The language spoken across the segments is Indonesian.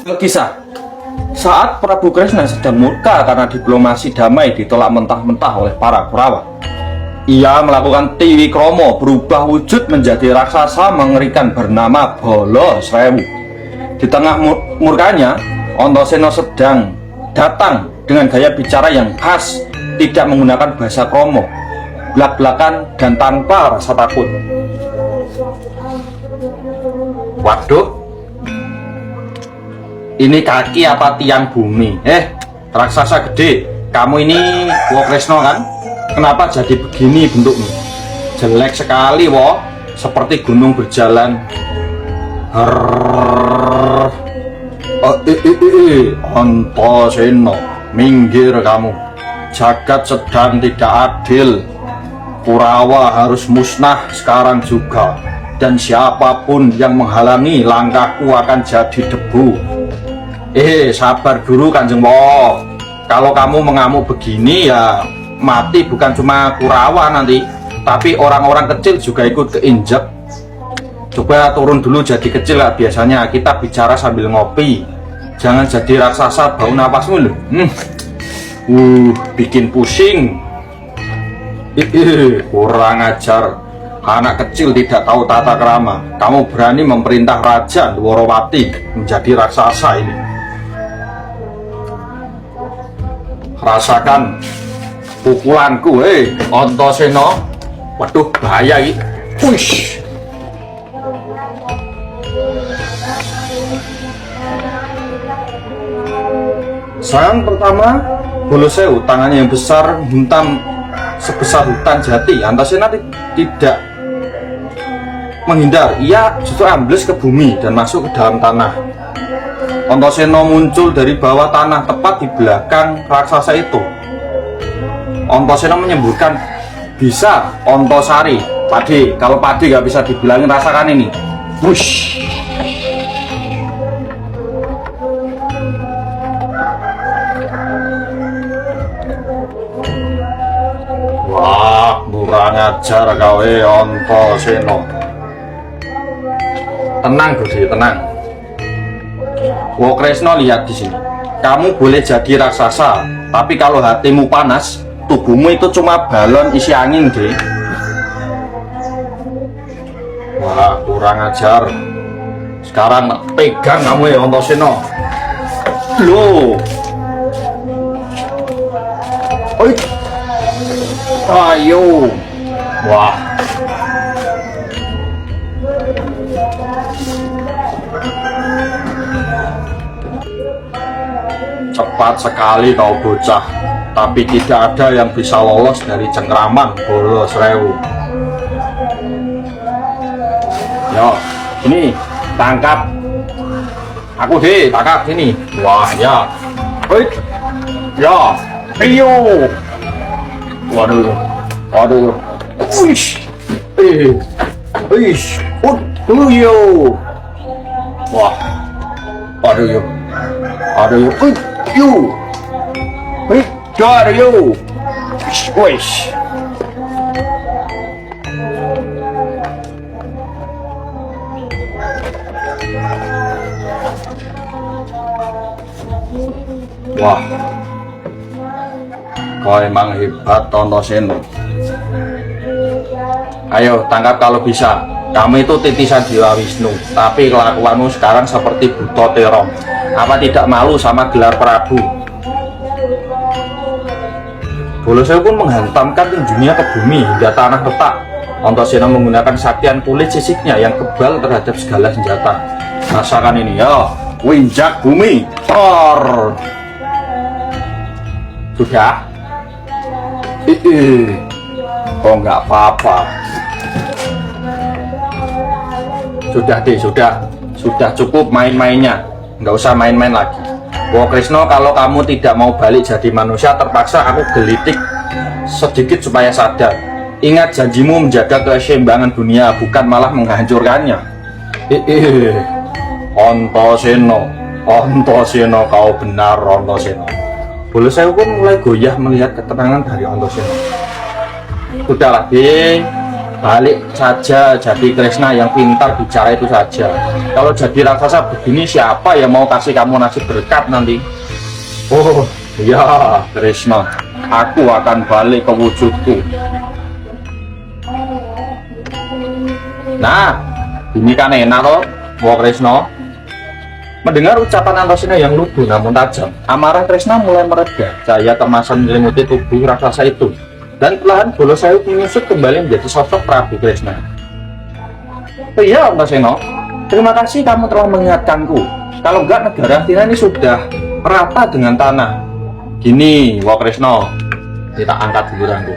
Kisah saat Prabu Kresna sedang murka karena diplomasi damai ditolak mentah-mentah oleh para Kurawa. Ia melakukan Triwikromo, berubah wujud menjadi raksasa mengerikan bernama Bala Srewu. Di tengah murkanya, Antasena sedang datang dengan gaya bicara yang khas, tidak menggunakan bahasa kromo, belak-belakan dan tanpa rasa takut. Waduh, ini kaki apa tiang bumi? Raksasa gede, kamu ini Wo Kresna kan? Kenapa jadi begini bentuknya? Jelek sekali, wo. Seperti gunung berjalan. Antasena, minggir kamu. Jagat sedang tidak adil. Kurawa harus musnah sekarang juga. Dan siapapun yang menghalangi langkahku akan jadi debu. Sabar dulu Kanjeng Wo. Kalau kamu mengamuk begini ya mati bukan cuma Kurawa nanti, tapi orang-orang kecil juga ikut keinjek. Coba turun dulu jadi kecil lah, biasanya kita bicara sambil ngopi. Jangan jadi raksasa bau napasmu loh. Bikin pusing. Kurang ajar. Anak kecil tidak tahu tata krama. Kamu berani memerintah Raja Dwarawati menjadi raksasa ini. Rasakan pukulanku, Antasena. Waduh, bahaya ini. Wush. Serangan pertama, Bala Srewu tangannya yang besar hentam sebesar hutan jati. Antasena tidak menghindar, ia justru ambles ke bumi dan masuk ke dalam tanah. Antasena muncul dari bawah tanah tepat di belakang raksasa itu. Antasena menyemburkan bisa Antasari. Pade, kalau pade gak bisa dibilangin, rasakan ini. Wush. Wah, kurang ajar kau Antasena. Tenang Gusti, tenang. Wo Kresna, lihat di sini. Kamu boleh jadi raksasa, tapi kalau hatimu panas, tubuhmu itu cuma balon isi angin, deh. Wah, kurang ajar. Sekarang pegang kamu Antasena. Loh. Oi. Ayo. Wah. Cepat sekali kau bocah, tapi tidak ada yang bisa lolos dari cengkraman Bala Srewu. Ya, ini tangkap. Aku deh, tangkap sini. Wah, ya. Ya, ayo. Waduh, waduh. Wish. Wish. Yo. Wah. Waduh yo. Aduh yo. You, you, wish. Wah, kau emang hebat Antasena. Ayo tangkap kalau bisa. Kamu itu titisan Dewa Wisnu, tapi kelakuanmu sekarang seperti buta terong. Apa tidak malu sama gelar Prabu? Bala Srewu pun menghantamkan tinjunya ke bumi hingga tanah retak. Antasena menggunakan saktian kulit sisiknya yang kebal terhadap segala senjata. Rasakan ini ya, winjak bumi. Tor. Sudah? Oh nggak apa-apa. Sudah deh, sudah cukup main-mainnya. Nggak usah main-main lagi. Wo Kresna, kalau kamu tidak mau balik jadi manusia, terpaksa aku gelitik sedikit supaya sadar. Ingat janjimu menjaga keseimbangan dunia, bukan malah menghancurkannya. Antasena, kau benar Antasena. Bala Srewu pun mulai goyah melihat ketenangan dari Antasena. Sudahlah, balik saja jadi Kresna yang pintar bicara itu saja. Kalau jadi raksasa begini, siapa yang mau kasih kamu nasib berkat nanti? Oh ya Kresna, aku akan balik ke wujudku. Nah, ini kan enak loh, Wah Kresna. Mendengar ucapan Antaséna yang lugu namun tajam, amarah Kresna mulai mereda. Cahaya kemasan menyelimuti tubuh raksasa itu, dan perlahan Bolosewu menyusut kembali menjadi sosok Prabu Kresna. Iya Antaséna, terima kasih kamu telah mengingatkanku. Kalau enggak, negara Hastina ini sudah rata dengan tanah. Gini, Wah Kresna, kita angkat giliranku.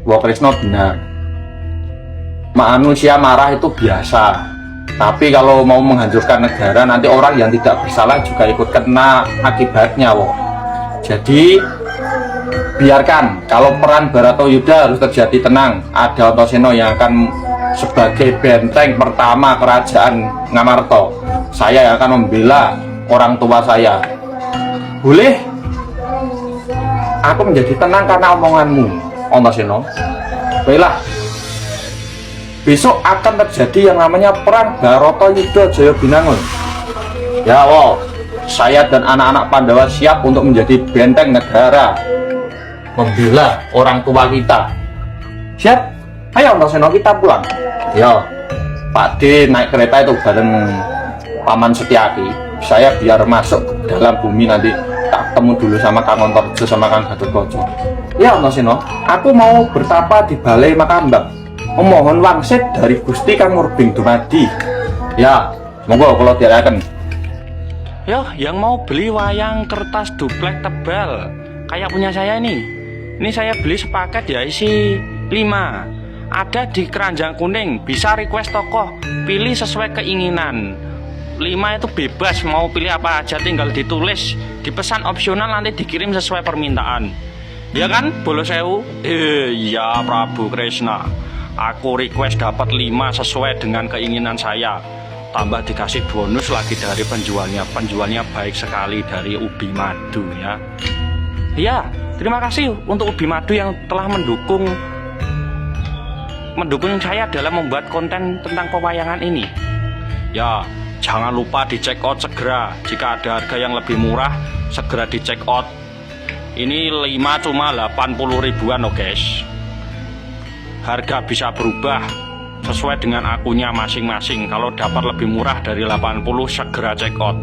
Wah Kresna benar. Manusia marah itu biasa. Tapi kalau mau menghancurkan negara, nanti orang yang tidak bersalah juga ikut kena akibatnya, Wah. Jadi biarkan, kalau perang Baratayuda harus terjadi tenang. Ada Antaséna yang akan sebagai benteng pertama kerajaan Ngamarta. Saya yang akan membela orang tua saya. Boleh? Aku menjadi tenang karena omonganmu, Antaséna. Baiklah. Besok akan terjadi yang namanya perang Baratayuda Jayabinangun. Ya Wah, saya dan anak-anak Pandawa siap untuk menjadi benteng negara, membela orang tua kita. Siap? Ayo Antaséna, kita pulang. Ya, Pak D naik kereta itu bareng Paman Setyaki. Saya biar masuk ke dalam bumi, nanti tak ketemu dulu sama Kang Antarja sama Kang Gatotkaca. Ya Antaséna, aku mau bertapa di Balai Makambang, memohon wangsit dari Gusti Kang Murbing Dumadi. Ya, monggo kalau diarahkan. Yo, yang mau beli wayang kertas duplek tebal kayak punya saya ini saya beli sepaket ya, isi 5. Ada di Keranjang Kuning, bisa request tokoh, pilih sesuai keinginan. 5 itu bebas, mau pilih apa aja tinggal ditulis, dipesan opsional, nanti dikirim sesuai permintaan. Ya kan, Bolosewu? Iya Prabu Kresna. Aku request dapat 5 sesuai dengan keinginan saya. Tambah dikasih bonus lagi dari penjualnya. Penjualnya baik sekali, dari Ubi Madu ya. Ya, terima kasih untuk Ubi Madu yang telah mendukung saya dalam membuat konten tentang pewayangan ini. Ya, jangan lupa di check out segera. Jika ada harga yang lebih murah, segera di check out. Ini 5 cuma 80 ribuan loh guys. Harga bisa berubah sesuai dengan akunnya masing-masing. Kalau dapat lebih murah dari 80, segera check out.